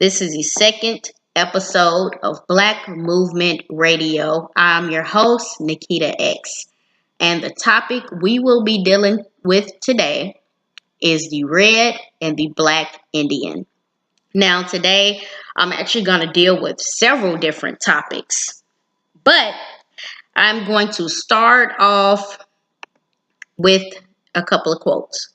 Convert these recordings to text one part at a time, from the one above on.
This is the second episode of Black Movement Radio. I'm your host, Nikita X. And the topic we will be dealing with today is the red and the black Indian. Now, today I'm actually going to deal with several different topics, but I'm going to start off with a couple of quotes.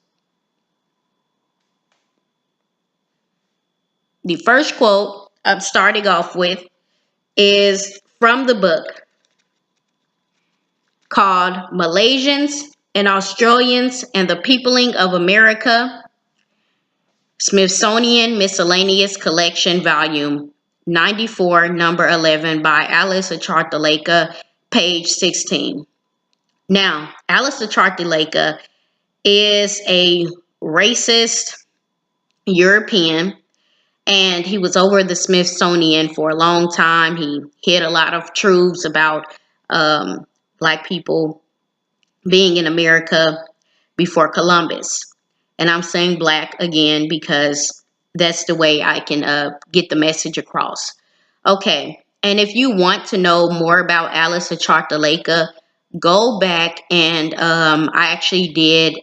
The first quote I'm starting off with is from the book called Malaysians and Australians and the Peopling of America, Smithsonian Miscellaneous Collection, Volume 94, Number 11 by Alice Achartaleka, page 16. Now, Alice Achartaleka is a racist European, and he was over the Smithsonian for a long time. He hid a lot of truths about Black people being in America before Columbus. And I'm saying Black again because that's the way I can get the message across. Okay, and if you want to know more about Alice Achartaleka, go back and I actually did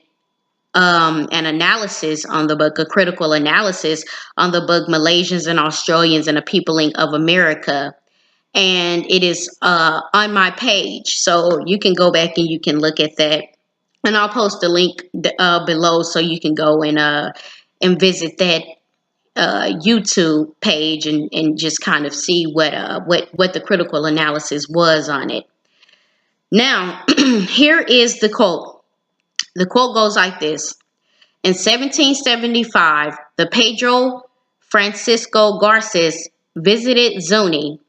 an analysis on the book, a critical analysis on the book Malaysians and Australians and a Peopling of America. And it is on my page. So you can go back and you can look at that. And I'll post a link below so you can go and visit that YouTube page and just kind of see what the critical analysis was on it. Now, here is the quote. The quote goes like this. In 1775, the Pedro Francisco Garces visited Zuni,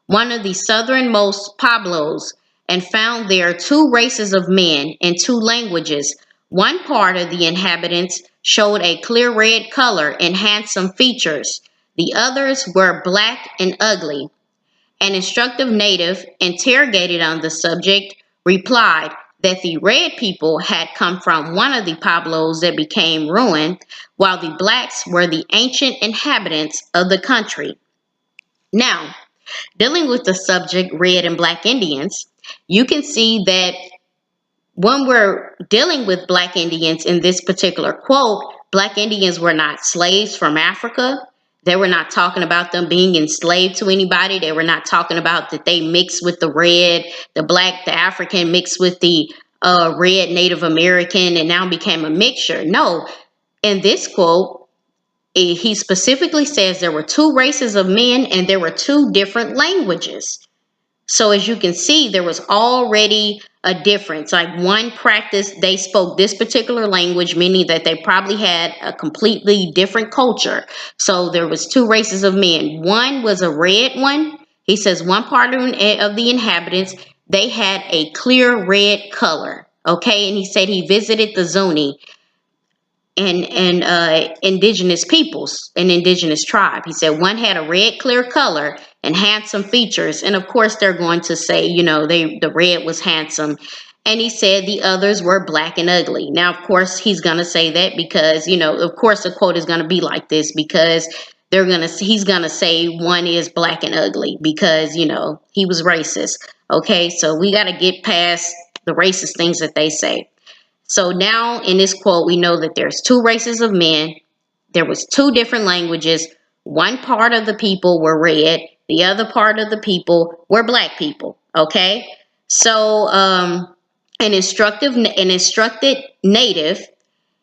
one of the southernmost pueblos, and found there two races of men and two languages. One part of the inhabitants showed a clear red color and handsome features. The others were black and ugly. An instructive native, interrogated on the subject, replied that the red people had come from one of the pueblos that became ruined, while the blacks were the ancient inhabitants of the country. Now, dealing with the subject red and black Indians, you can see that when we're dealing with black Indians in this particular quote, black Indians were not slaves from Africa. They were not talking about them being enslaved to anybody. They were not talking about that they mixed with the red, the black, the African mixed with the red Native American and now became a mixture. No, in this quote, he specifically says there were two races of men and there were two different languages. So as you can see, there was already a difference. Like one practice, they spoke this particular language, meaning that they probably had a completely different culture. So there was two races of men. One was a red one. He says one part of the inhabitants, they had a clear red color. Okay, and he said he visited the Zuni and indigenous peoples, an indigenous tribe. He said one had a red clear color and handsome features, and of course they're going to say, the red was handsome, and he said the others were black and ugly. Now of course he's going to say that because of course the quote is going to be like this because he's going to say one is black and ugly because he was racist. Okay, so we got to get past the racist things that they say. So now in this quote, we know that there's two races of men. There was two different languages. One part of the people were red. The other part of the people were black people. Okay. So an instructed native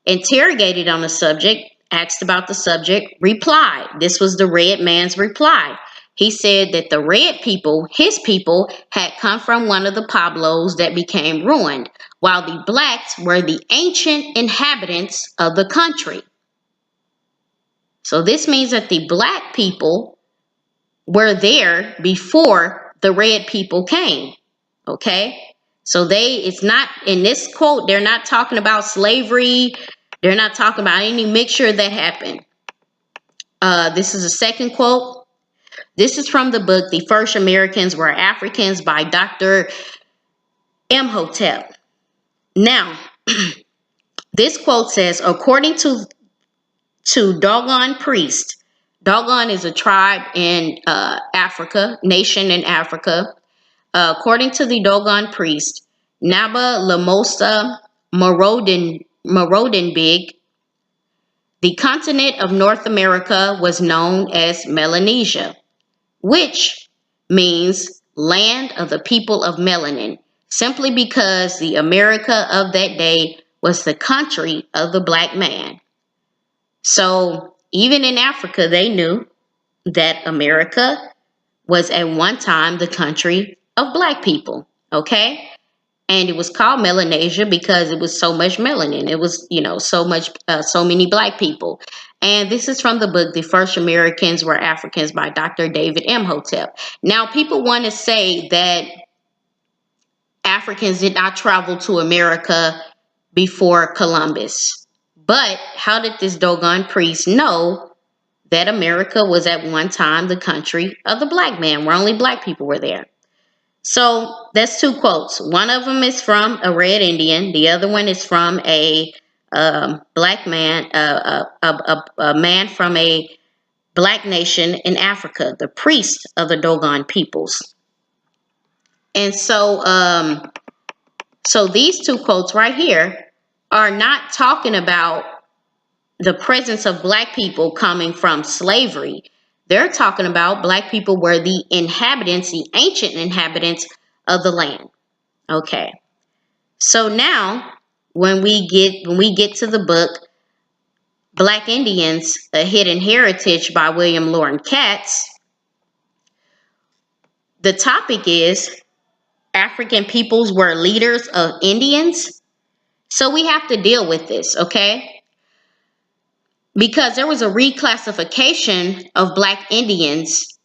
interrogated on the subject, asked about the subject, replied. This was the red man's reply. He said that the red people, his people, had come from one of the pueblos that became ruined, while the blacks were the ancient inhabitants of the country. So this means that the black people were there before the red people came. Okay? So it's not, in this quote, they're not talking about slavery. They're not talking about any mixture that happened. This is a second quote. This is from the book, The First Americans Were Africans by Dr. Imhotep. Now, this quote says, according to Dogon priest Dogon is a tribe in Africa, nation in Africa. According to the Dogon priest, Naba Lamosa Morodinbig, the continent of North America was known as Melanesia, which means land of the people of melanin, simply because the America of that day was the country of the black man. So even in Africa, they knew that America was at one time the country of black people, okay? And it was called Melanesia because it was so much melanin. It was, so many black people. And this is from the book, The First Americans Were Africans by Dr. David Imhotep. Now, people want to say that Africans did not travel to America before Columbus. But how did this Dogon priest know that America was at one time the country of the black man, where only black people were there? So that's two quotes. One of them is from a red Indian. The other one is from a black man, a man from a black nation in Africa, the priest of the Dogon peoples. And so these two quotes right here are not talking about the presence of black people coming from slavery. They're talking about black people were the inhabitants, the ancient inhabitants of the land. Okay. So now when we get to the book Black Indians, A Hidden Heritage by William Loren Katz, the topic is African peoples were leaders of Indians. So we have to deal with this, okay? Because there was a reclassification of black Indians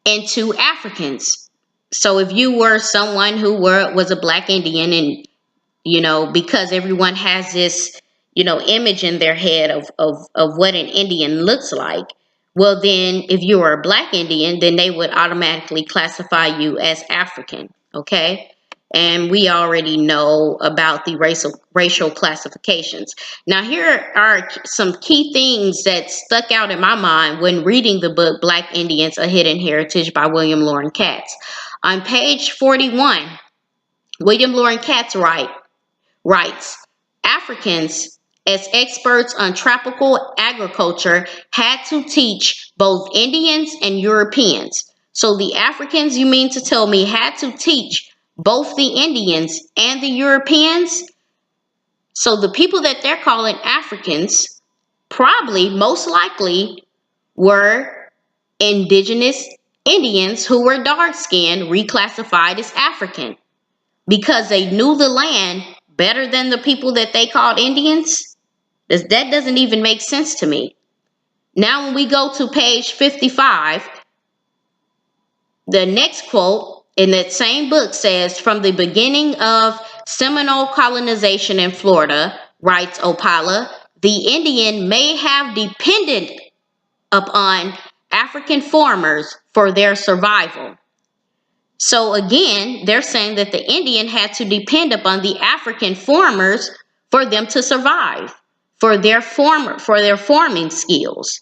into Africans. So if you were someone who was a black Indian, and because everyone has this image in their head of what an Indian looks like, well, then if you are a black Indian, then they would automatically classify you as African, okay? And we already know about the racial classifications. Now, here are some key things that stuck out in my mind when reading the book Black Indians, A Hidden Heritage by William Loren Katz. On page 41, William Loren Katz writes, Africans, as experts on tropical agriculture, had to teach both Indians and Europeans. So the Africans, you mean to tell me, had to teach both the Indians and the Europeans? So the people that they're calling Africans probably, most likely, were indigenous Indians who were dark-skinned, reclassified as African, because they knew the land better than the people that they called Indians. That doesn't even make sense to me. Now, when we go to page 55, the next quote in that same book says, from the beginning of Seminole colonization in Florida, writes Opala, the Indian may have depended upon African farmers for their survival. So again, they're saying that the Indian had to depend upon the African farmers for them to survive, for their farming skills.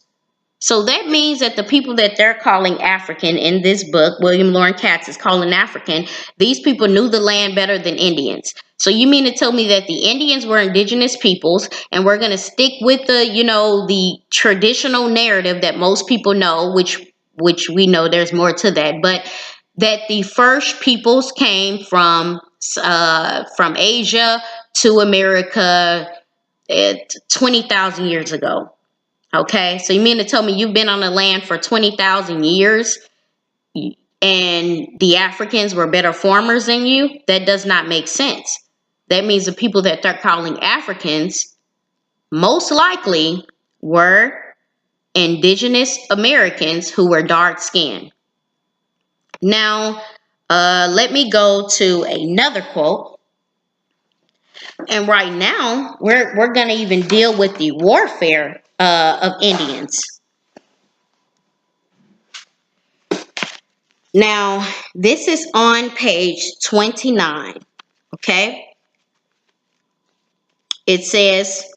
So that means that the people that they're calling African in this book, William Loren Katz is calling African, these people knew the land better than Indians. So you mean to tell me that the Indians were indigenous peoples, and we're going to stick with the traditional narrative that most people know, which we know there's more to that, but that the first peoples came from Asia to America 20,000 years ago. Okay, so you mean to tell me you've been on the land for 20,000 years and the Africans were better farmers than you? That does not make sense. That means the people that they're calling Africans most likely were indigenous Americans who were dark-skinned. Now, let me go to another quote. And right now, we're going to even deal with the warfare of Indians. Now, this is on page 29, okay? It says,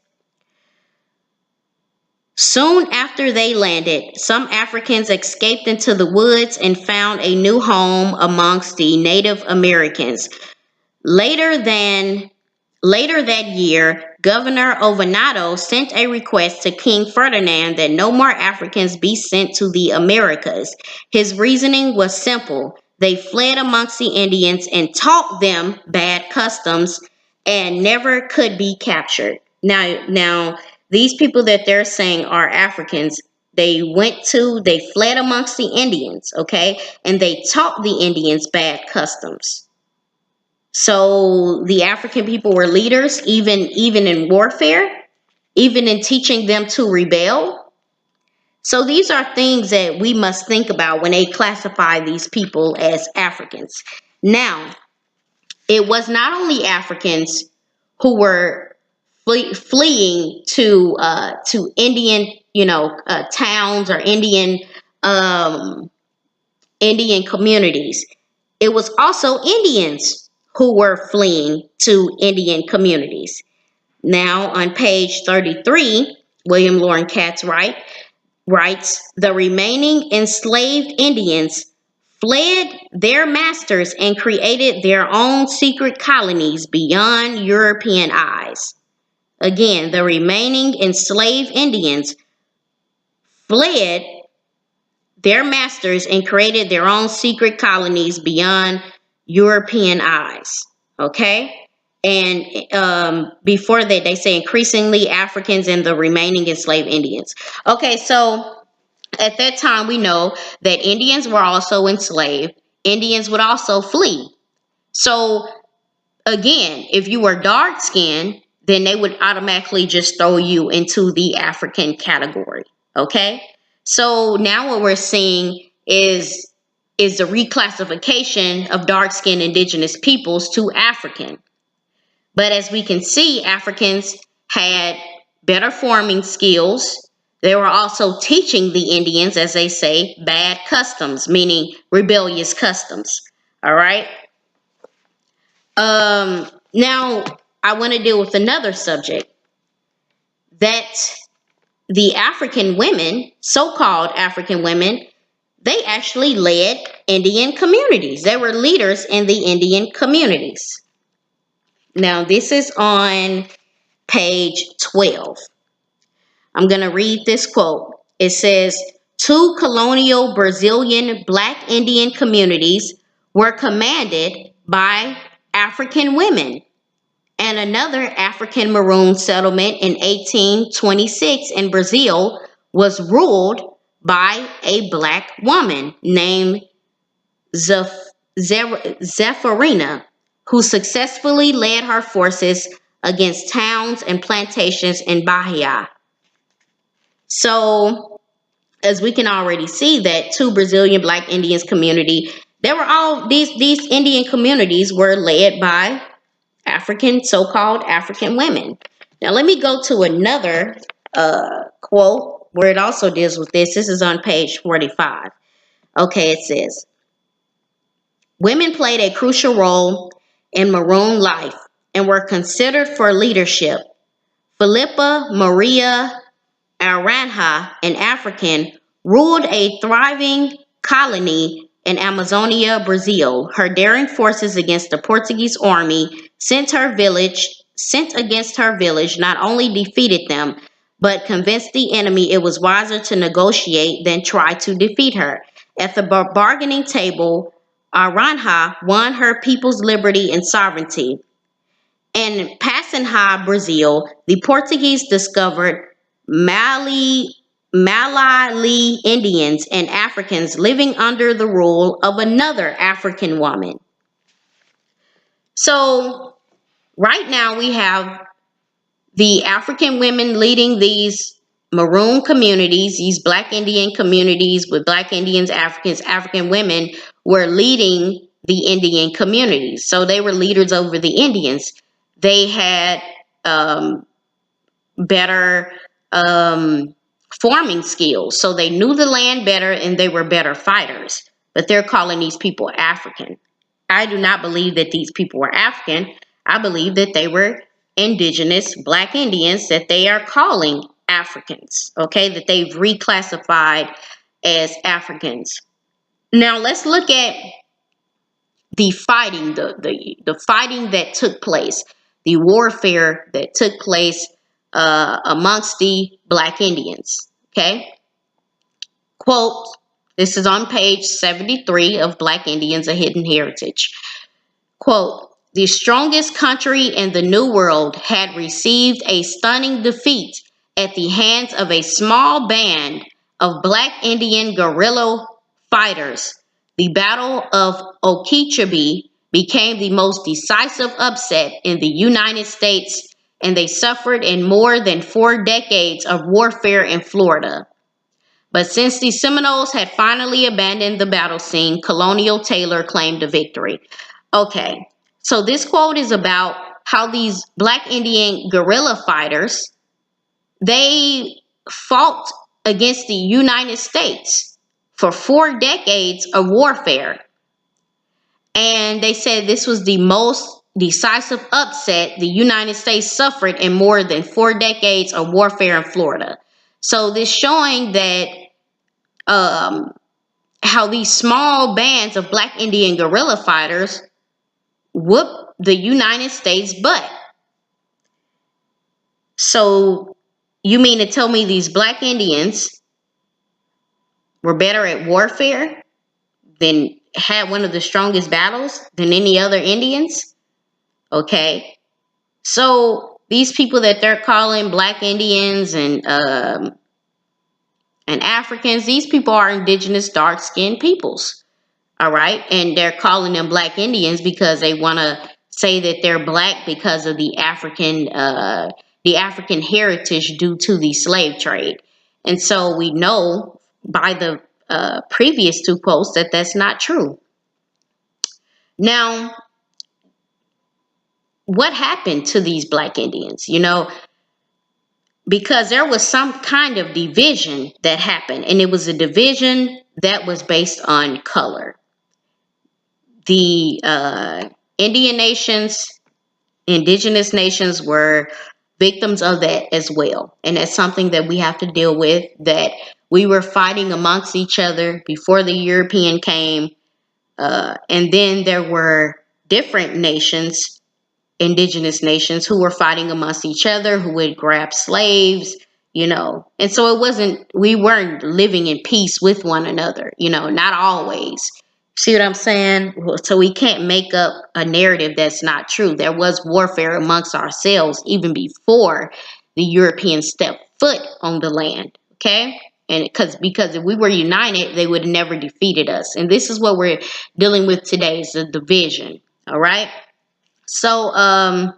Soon after they landed, some Africans escaped into the woods and found a new home amongst the Native Americans. Later than Later that year, Governor Overnado sent a request to King Ferdinand that no more Africans be sent to the Americas. His reasoning was simple. They fled amongst the Indians and taught them bad customs and never could be captured. Now these people that they're saying are Africans, they fled amongst the Indians, okay? And they taught the Indians bad customs. So the African people were leaders, even in warfare, even in teaching them to rebel. So these are things that we must think about when they classify these people as Africans. Now, it was not only Africans who were fleeing to Indian, towns or Indian communities. It was also Indians who were fleeing to Indian communities. Now, on page 33, William Loren Katz writes, the remaining enslaved Indians fled their masters and created their own secret colonies beyond European eyes. Again, the remaining enslaved Indians fled their masters and created their own secret colonies beyond European eyes. Okay? And before that, they say increasingly Africans and the remaining enslaved Indians. Okay, so at that time, we know that Indians were also enslaved. Indians would also flee. So again, if you were dark skinned, then they would automatically just throw you into the African category. Okay? So now what we're seeing is the reclassification of dark skinned indigenous peoples to African. But as we can see, Africans had better farming skills. They were also teaching the Indians, as they say, bad customs, meaning rebellious customs. All right. Now, I want to deal with another subject, that the African women, so-called African women, they actually led Indian communities. They were leaders in the Indian communities. Now, this is on page 12. I'm going to read this quote. It says, 2 colonial Brazilian Black Indian communities were commanded by African women, and another African maroon settlement in 1826 in Brazil was ruled by a Black woman named Zephyrina, who successfully led her forces against towns and plantations in Bahia. So, as we can already see, that 2 Brazilian Black Indians community, these Indian communities were led by so-called African women. Now, let me go to another quote where it also deals with this. This is on page 45. Okay, it says, women played a crucial role in Maroon life and were considered for leadership. Philippa Maria Aranja, an African, ruled a thriving colony in Amazonia, Brazil. Her daring forces against the Portuguese army sent against her village not only defeated them, but convinced the enemy it was wiser to negotiate than try to defeat her. At the bargaining table, Aranja won her people's liberty and sovereignty. In Passanha, Brazil, the Portuguese discovered Malay Indians and Africans living under the rule of another African woman. So right now we have the African women leading these maroon communities, these Black Indian communities with Black Indians, Africans, African women were leading the Indian communities. So they were leaders over the Indians. They had better farming skills. So they knew the land better and they were better fighters. But they're calling these people African. I do not believe that these people were African. I believe that they were indigenous Black Indians that they are calling Africans, okay, that they've reclassified as Africans. Now let's look at the fighting, the fighting that took place, the warfare that took place amongst the Black Indians. Okay, quote, this is on page 73 of Black Indians, A Hidden Heritage. Quote, the strongest country in the New World had received a stunning defeat at the hands of a small band of Black Indian guerrilla fighters. The Battle of Okeechobee became the most decisive upset in the United States, and they suffered in more than 4 decades of warfare in Florida. But since the Seminoles had finally abandoned the battle scene, Colonial Taylor claimed a victory. Okay, so this quote is about how these Black Indian guerrilla fighters, they fought against the United States for 4 decades of warfare. And they said this was the most decisive upset the United States suffered in more than 4 decades of warfare in Florida. So this showing that how these small bands of Black Indian guerrilla fighters whooped the United States butt. So you mean to tell me these Black Indians were better at warfare, than had one of the strongest battles than any other Indians? Okay, so these people that they're calling Black Indians and Africans, these people are indigenous dark-skinned peoples. All right, and they're calling them Black Indians because they want to say that they're Black because of the African heritage due to the slave trade. And so we know by the previous 2 quotes that that's not true. Now, what happened to these Black Indians? You know, because there was some kind of division that happened, and it was a division that was based on color. The Indian nations, indigenous nations were victims of that as well. And that's something that we have to deal with, that we were fighting amongst each other before the European came. And then there were different nations, indigenous nations, who were fighting amongst each other, who would grab slaves, you know. And so we weren't living in peace with one another, you know, not always. See what I'm saying? So we can't make up a narrative that's not true. There was warfare amongst ourselves even before the Europeans stepped foot on the land. Okay? And because if we were united, they would have never defeated us. And this is what we're dealing with today, is the division. All right? So I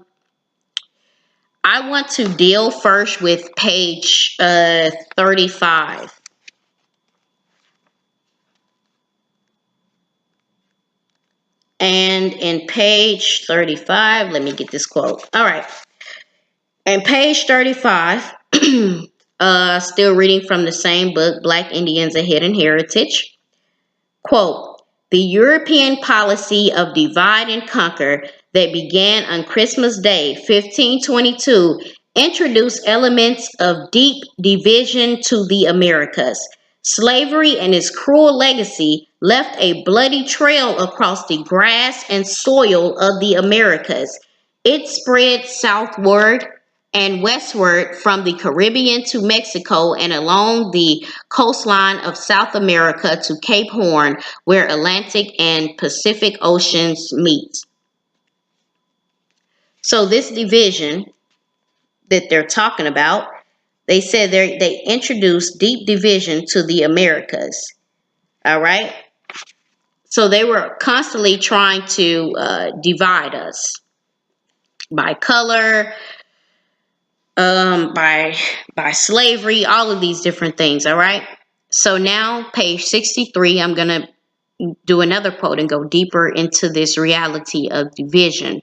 want to deal first with page 35. And in page 35, let me get this quote. All right. And page 35, still reading from the same book, Black Indians, A Hidden Heritage. Quote, the European policy of divide and conquer that began on Christmas Day, 1522, introduced elements of deep division to the Americas. Slavery and its cruel legacy left a bloody trail across the grass and soil of the Americas. It spread southward and westward from the Caribbean to Mexico and along the coastline of South America to Cape Horn, where Atlantic and Pacific Oceans meet. So this division that they're talking about, they said they introduced deep division to the Americas. All right. So they were constantly trying to divide us by color, by slavery, all of these different things. All right. So now page 63, I'm going to do another quote and go deeper into this reality of division.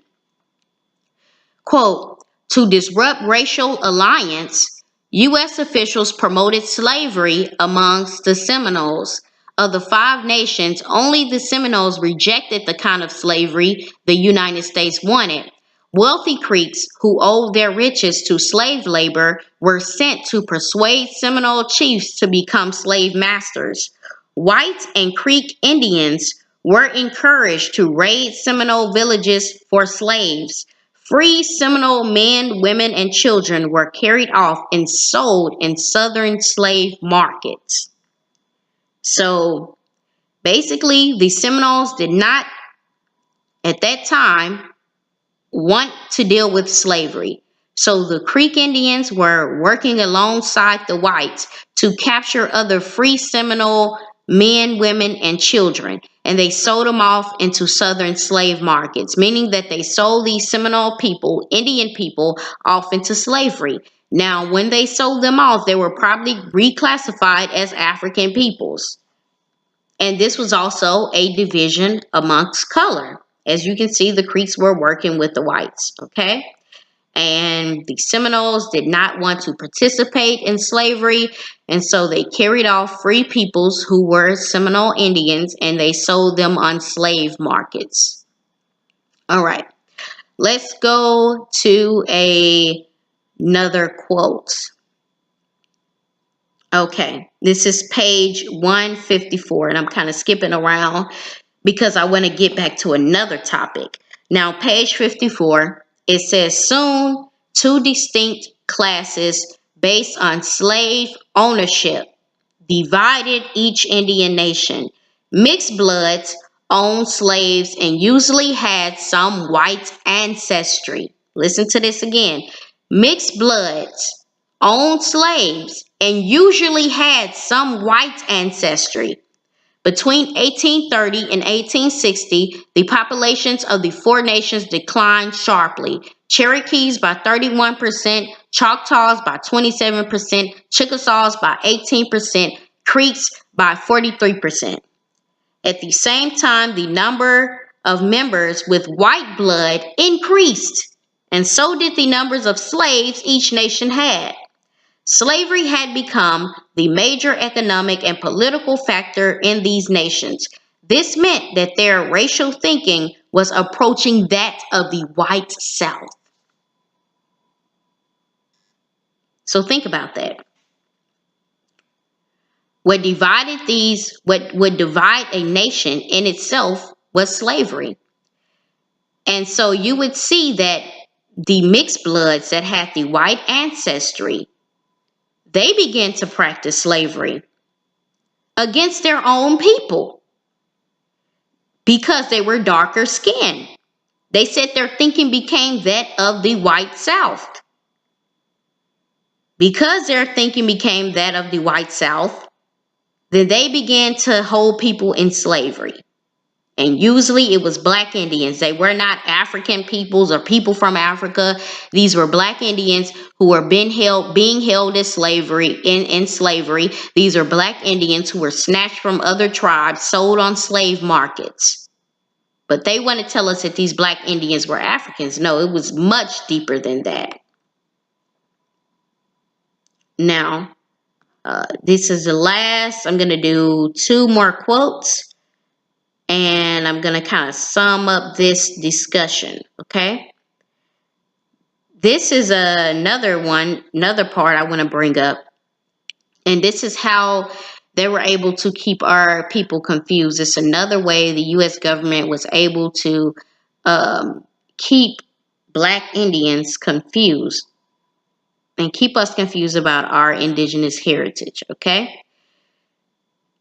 Quote, to disrupt racial alliance, U.S. officials promoted slavery amongst the Seminoles. Of the 5 nations, only the Seminoles rejected the kind of slavery the United States wanted. Wealthy Creeks who owed their riches to slave labor were sent to persuade Seminole chiefs to become slave masters. Whites and Creek Indians were encouraged to raid Seminole villages for slaves. Free Seminole men, women, and children were carried off and sold in southern slave markets. So basically, the Seminoles did not, at that time, want to deal with slavery. So the Creek Indians were working alongside the whites to capture other free Seminole men, women, and children. And they sold them off into southern slave markets, meaning that they sold these Seminole people, Indian people, off into slavery. Now, when they sold them off, they were probably reclassified as African peoples. And this was also a division amongst color. As you can see, the Creeks were working with the whites, okay? And the Seminoles did not want to participate in slavery, and so they carried off free peoples who were Seminole Indians, and they sold them on slave markets. All right, let's go to another quote. Okay, this is page 154, and I'm kind of skipping around because I want to get back to another topic. Now, page 54, it says, soon, two distinct classes based on slave ownership divided each Indian nation. Mixed bloods owned slaves and usually had some white ancestry. Listen to this again. Mixed bloods owned slaves and usually had some white ancestry. Between 1830 and 1860, the populations of the four nations declined sharply. Cherokees by 31%, Choctaws by 27%, Chickasaws by 18%, Creeks by 43%. At the same time, the number of members with white blood increased, and so did the numbers of slaves each nation had. Slavery had become the major economic and political factor in these nations. This meant that their racial thinking was approaching that of the white South. So think about that. What would divide a nation in itself was slavery. And so you would see that the mixed bloods that had the white ancestry, they began to practice slavery against their own people because they were darker skinned. They said their thinking became that of the white South. Because their thinking became that of the white South, then they began to hold people in slavery. And usually it was black Indians. They were not African peoples or people from Africa. These were black Indians who were being held as slavery in slavery. These are black Indians who were snatched from other tribes, sold on slave markets. But they want to tell us that these black Indians were Africans. No, it was much deeper than that. Now, this is the last. I'm going to do two more quotes. And I'm going to kind of sum up this discussion, okay? This is another part I want to bring up. And this is how they were able to keep our people confused. It's another way the U.S. government was able to keep black Indians confused and keep us confused about our indigenous heritage, okay?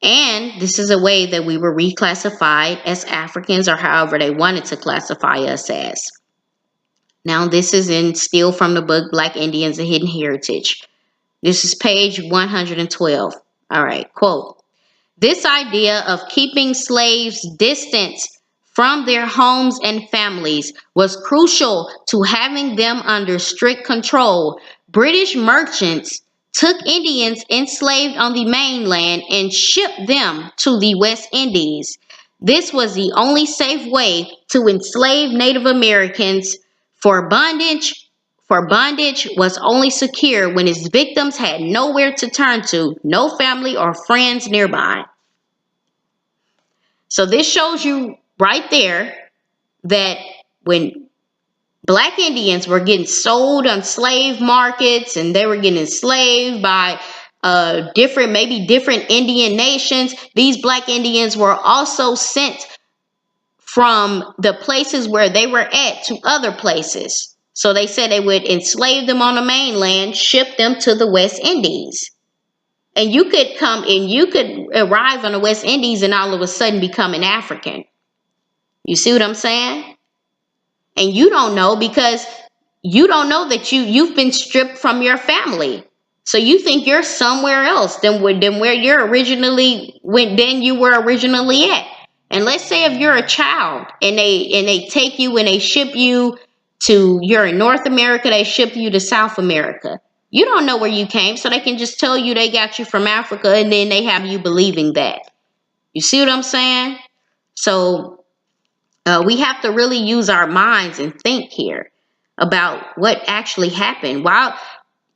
And this is a way that we were reclassified as Africans or however they wanted to classify us as. Now, this is still from the book, Black Indians, A Hidden Heritage. This is page 112. All right, quote, this idea of keeping slaves distant from their homes and families was crucial to having them under strict control. British merchants took Indians enslaved on the mainland and shipped them to the West Indies. This was the only safe way to enslave Native Americans, for bondage was only secure when its victims had nowhere to turn to, no family or friends nearby. So this shows you right there that when Black Indians were getting sold on slave markets, and they were getting enslaved by maybe different Indian nations. These Black Indians were also sent from the places where they were at to other places. So they said they would enslave them on the mainland, ship them to the West Indies. And you could come and you could arrive on the West Indies and all of a sudden become an African. You see what I'm saying? And you don't know, because you don't know that you've been stripped from your family. So you think you're somewhere else than where you're originally you were originally at. And let's say if you're a child and they take you and they ship you you're in North America, they ship you to South America. You don't know where you came, so they can just tell you they got you from Africa, and then they have you believing that. You see what I'm saying? So we have to really use our minds and think here about what actually happened. While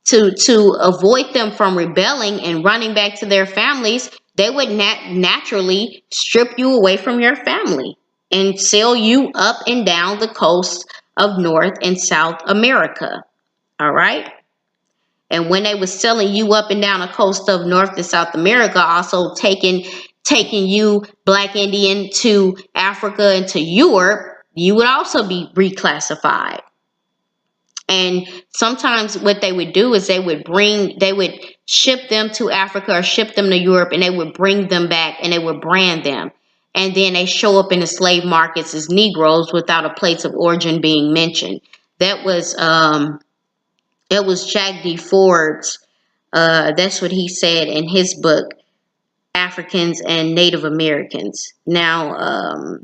to avoid them from rebelling and running back to their families, they would naturally strip you away from your family and sail you up and down the coast of North and South America. All right. And when they were selling you up and down the coast of North and South America, also taking you, Black Indian, to Africa and to Europe, you would also be reclassified. And sometimes what they would do is they would ship them to Africa or ship them to Europe, and they would bring them back and they would brand them. And then they show up in the slave markets as Negroes without a place of origin being mentioned. That was Jack D. Forbes. That's what he said in his book, Africans and Native Americans. Now,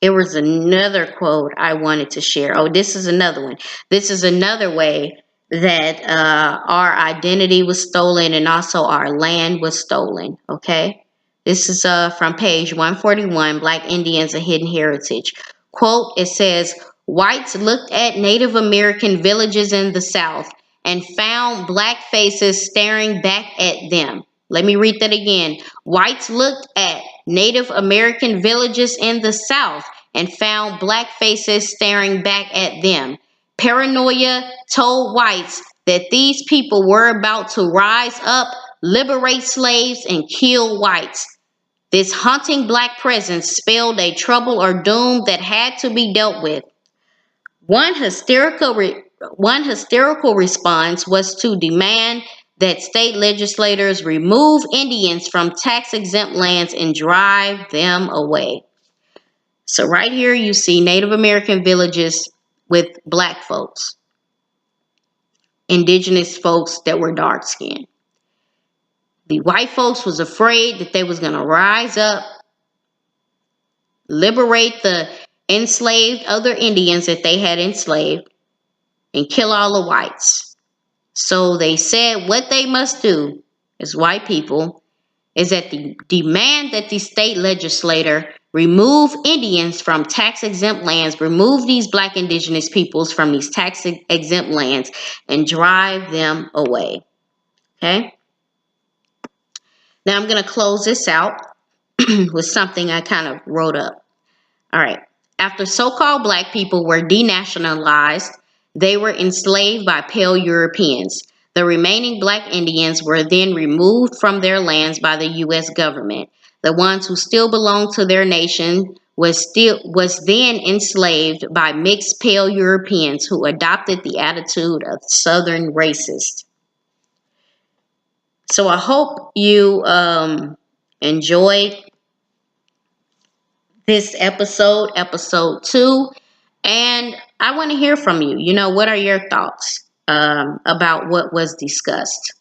there was another quote I wanted to share. Oh, this is another one. This is another way that our identity was stolen and also our land was stolen. Okay. This is from page 141, Black Indians, A Hidden Heritage. Quote, it says, whites looked at Native American villages in the South and found Black faces staring back at them. Let me read that again. Whites looked at Native American villages in the South and found Black faces staring back at them. Paranoia told whites that these people were about to rise up, liberate slaves, and kill whites. This haunting Black presence spelled a trouble or doom that had to be dealt with. One hysterical response was to demand that state legislators remove Indians from tax-exempt lands and drive them away. So right here you see Native American villages with Black folks, indigenous folks that were dark-skinned. The white folks was afraid that they was going to rise up, liberate the enslaved other Indians that they had enslaved, and kill all the whites. So they said what they must do as white people is that the demand that the state legislator remove Indians from tax-exempt lands, remove these Black indigenous peoples from these tax-exempt lands, and drive them away. Okay? Now I'm going to close this out with something I kind of wrote up. All right. After so-called Black people were denationalized, they were enslaved by pale Europeans. The remaining Black Indians were then removed from their lands by the U.S. government. The ones who still belonged to their nation was then enslaved by mixed pale Europeans who adopted the attitude of Southern racists. So I hope you enjoyed this episode 2, and I want to hear from you. You know, what are your thoughts about what was discussed?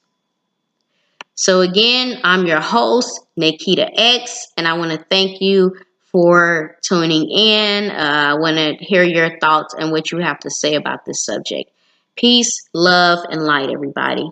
So again, I'm your host, Nikita X, and I want to thank you for tuning in. I want to hear your thoughts and what you have to say about this subject. Peace, love, and light, everybody.